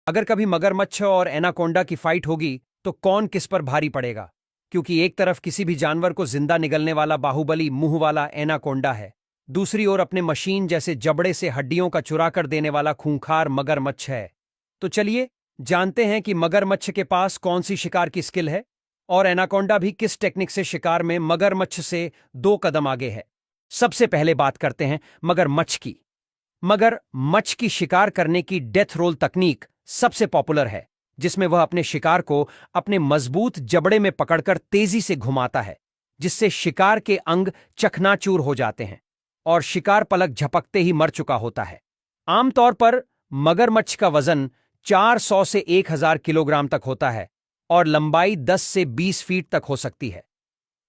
अगर कभी मगरमच्छ और एनाकोंडा की फाइट होगी तो कौन किस पर भारी पड़ेगा? क्योंकि एक तरफ किसी भी जानवर को जिंदा निगलने वाला बाहुबली मुंह वाला एनाकोंडा है, दूसरी ओर अपने मशीन जैसे जबड़े से हड्डियों का चुरा कर देने वाला खूंखार मगरमच्छ है। तो चलिए जानते हैं कि मगरमच्छ के पास कौन सी शिकार की स्किल है और एनाकोंडा भी किस टेक्निक से शिकार में मगरमच्छ से 2 कदम आगे है। सबसे पहले बात करते हैं मगरमच्छ की। मगरमच्छ की शिकार करने की डेथ रोल तकनीक सबसे पॉपुलर है, जिसमें वह अपने शिकार को अपने मजबूत जबड़े में पकड़कर तेजी से घुमाता है, जिससे शिकार के अंग चकनाचूर हो जाते हैं और शिकार पलक झपकते ही मर चुका होता है। आमतौर पर मगरमच्छ का वजन 400 से 1000 किलोग्राम तक होता है और लंबाई 10 से 20 फीट तक हो सकती है।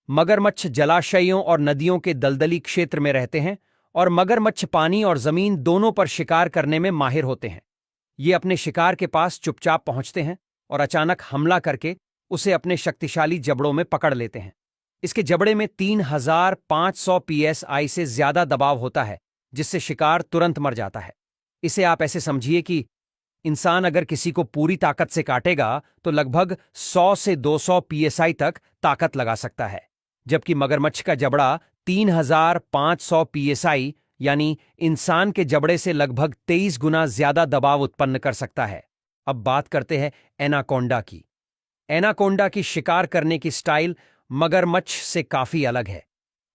मगरमच्छ जलाशयों और नदियों के दलदली क्षेत्र में रहते हैं और मगरमच्छ पानी और जमीन दोनों पर शिकार करने में माहिर होते हैं। ये अपने शिकार के पास चुपचाप पहुंचते हैं और अचानक हमला करके उसे अपने शक्तिशाली जबड़ों में पकड़ लेते हैं। इसके जबड़े में 3500 psi से ज्यादा दबाव होता है, जिससे शिकार तुरंत मर जाता है। इसे आप ऐसे समझिए कि इंसान अगर किसी को पूरी ताकत से काटेगा तो लगभग 100 से 200 psi तक ताकत लगा सकता है, जबकि मगरमच्छ का जबड़ा 3500 psi यानी इंसान के जबड़े से लगभग 23 गुना ज्यादा दबाव उत्पन्न कर सकता है। अब बात करते हैं एनाकोंडा की। एनाकोंडा की शिकार करने की स्टाइल मगरमच्छ से काफी अलग है।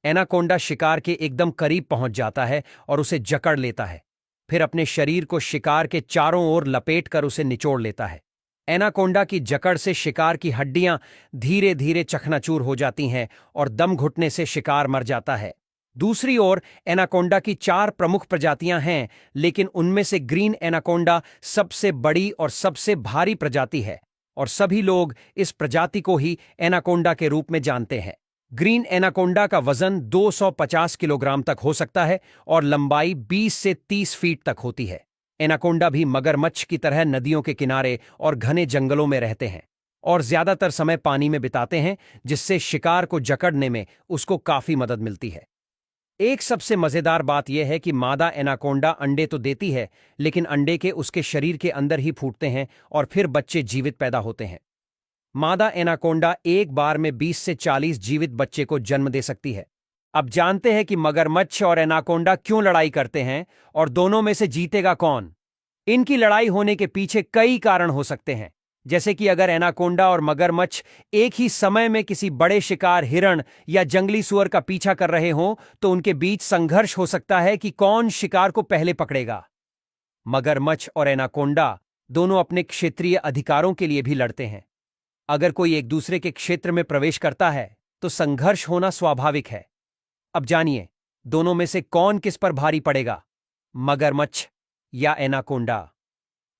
एनाकोंडा शिकार के एकदम करीब पहुंच जाता है और उसे जकड़ लेता है, फिर अपने शरीर को शिकार के चारों ओर लपेट कर उसे निचोड़ लेता है। एनाकोंडा की जकड़ से शिकार की हड्डियां धीरे धीरे चकनाचूर हो जाती हैं और दम घुटने से शिकार मर जाता है। दूसरी ओर एनाकोंडा की 4 प्रमुख प्रजातियां हैं, लेकिन उनमें से ग्रीन एनाकोंडा सबसे बड़ी और सबसे भारी प्रजाति है और सभी लोग इस प्रजाति को ही एनाकोंडा के रूप में जानते हैं। ग्रीन एनाकोंडा का वजन 250 किलोग्राम तक हो सकता है और लंबाई 20 से 30 फीट तक होती है। एनाकोंडा भी मगरमच्छ की तरह नदियों के किनारे और घने जंगलों में रहते हैं और ज्यादातर समय पानी में बिताते हैं, जिससे शिकार को जकड़ने में उसको काफी मदद मिलती है। एक सबसे मजेदार बात यह है कि मादा एनाकोंडा अंडे तो देती है, लेकिन अंडे के उसके शरीर के अंदर ही फूटते हैं और फिर बच्चे जीवित पैदा होते हैं। मादा एनाकोंडा एक बार में 20 से 40 जीवित बच्चे को जन्म दे सकती है। अब जानते हैं कि मगरमच्छ और एनाकोंडा क्यों लड़ाई करते हैं और दोनों में से जीतेगा कौन। इनकी लड़ाई होने के पीछे कई कारण हो सकते हैं, जैसे कि अगर एनाकोंडा और मगरमच्छ एक ही समय में किसी बड़े शिकार हिरण या जंगली सुअर का पीछा कर रहे हों तो उनके बीच संघर्ष हो सकता है कि कौन शिकार को पहले पकड़ेगा। मगरमच्छ और एनाकोंडा दोनों अपने क्षेत्रीय अधिकारों के लिए भी लड़ते हैं। अगर कोई एक दूसरे के क्षेत्र में प्रवेश करता है तो संघर्ष होना स्वाभाविक है। अब जानिए, दोनों में से कौन किस पर भारी पड़ेगा, मगरमच्छ या एनाकोंडा।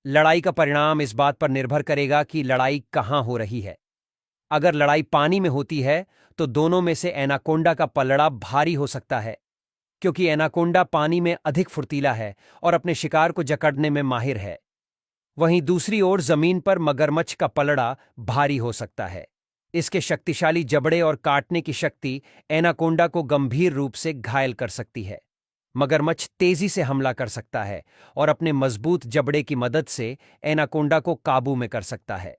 लड़ाई का परिणाम इस बात पर निर्भर करेगा कि लड़ाई कहां हो रही है। अगर लड़ाई पानी में होती है तो दोनों में से एनाकोंडा का पलड़ा भारी हो सकता है, क्योंकि एनाकोंडा पानी में अधिक फुर्तीला है और अपने शिकार को जकड़ने में माहिर है। वहीं दूसरी ओर जमीन पर मगरमच्छ का पलड़ा भारी हो सकता है। इसके शक्तिशाली जबड़े और काटने की शक्ति एनाकोंडा को गंभीर रूप से घायल कर सकती है। मगरमच्छ तेजी से हमला कर सकता है और अपने मजबूत जबड़े की मदद से एनाकोंडा को काबू में कर सकता है।